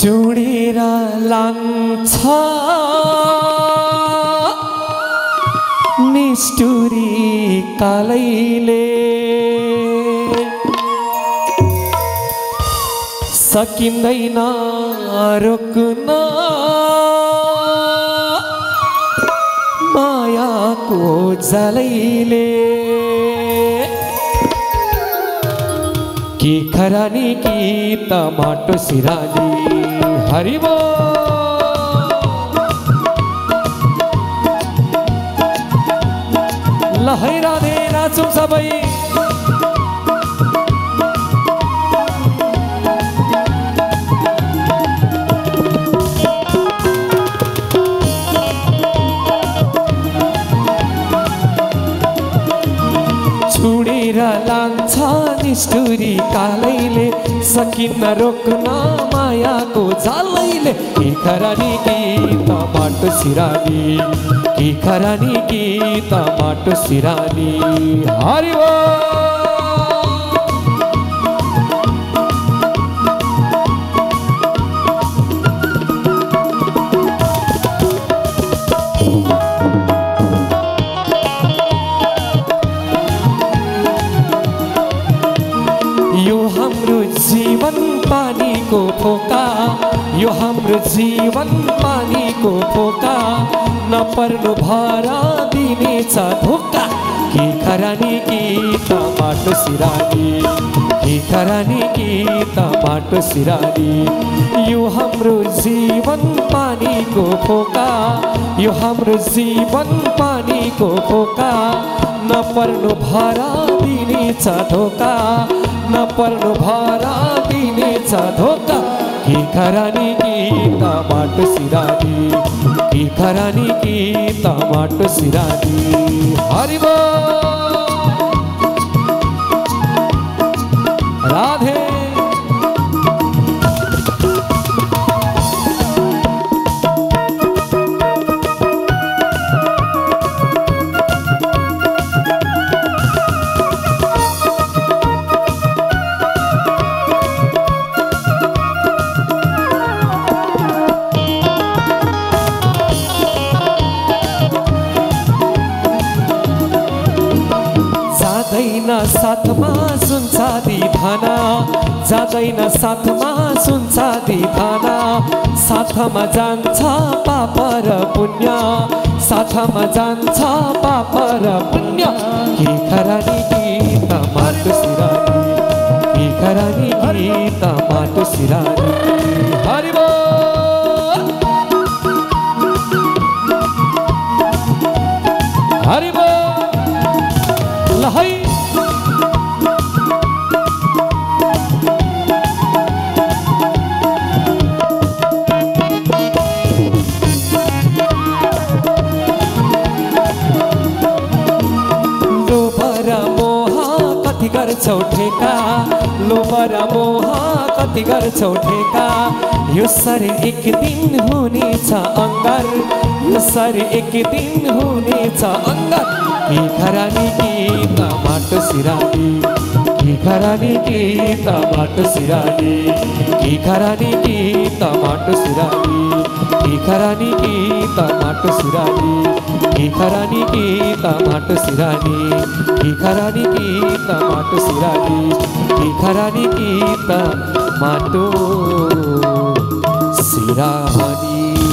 चुडेर लान्छ निष्ठुरी कालैले सकिँदैन रोक्न मायाको जलैले की खरानी की टमाटो सिरानी हरिबो लहैरा दे नाचौं सबै छुडेर लान्छ निष्ठुरी कालैले सकिन्न रोक्न मायाको जालैले की खरानी की टमाटो सिरानी की खरानी की टमाटो सिरानी हरिबो यो हाम्रो जीवन पानीको फोका यो हाम्रो जीवन पानीको फोका नपर्नु भारा दिनेछ धोका की खरानी की टमाटो सिरानी की खरानी की टमाटो सिरानी यो हाम्रो जीवन पानीको फोका यो हाम्रो जीवन पानीको फोका नपर्नु भारा दिनेछ धोका नपर्नु भारा दिनेछ धोका की खरानी की टमाटो सिरानी की खरानी की टमाटो सिरानी हरिबो राधे जाँदैन साथमा सुन्छ दिभाना जाँदैन साथमा सुन्छ दिभाना साथमा जान्छ पाप र पुण्य साथमा जान्छ पाप र पुण्य की खरानी की टमाटो सिरानी की खरानी की टमाटो सिरानी हरिबो हरिबो लहै गर्छौ ठेका लोभ र मोह कति गर्छौ ठेका यो शरीर एक दिन हुनेछ अंगार यो शरीर एक दिन हुनेछ अंगार की खरानी की टमाटो सिरानी की खरानी की टमाटो सिरानी की खरानी की टमाटो सिरानी की खरानी की टमाटो सिरानी की खरानी की टमाटो सिरानी की खरानी की टमाटो सिरानी की खरानी की टमाटो सिरानी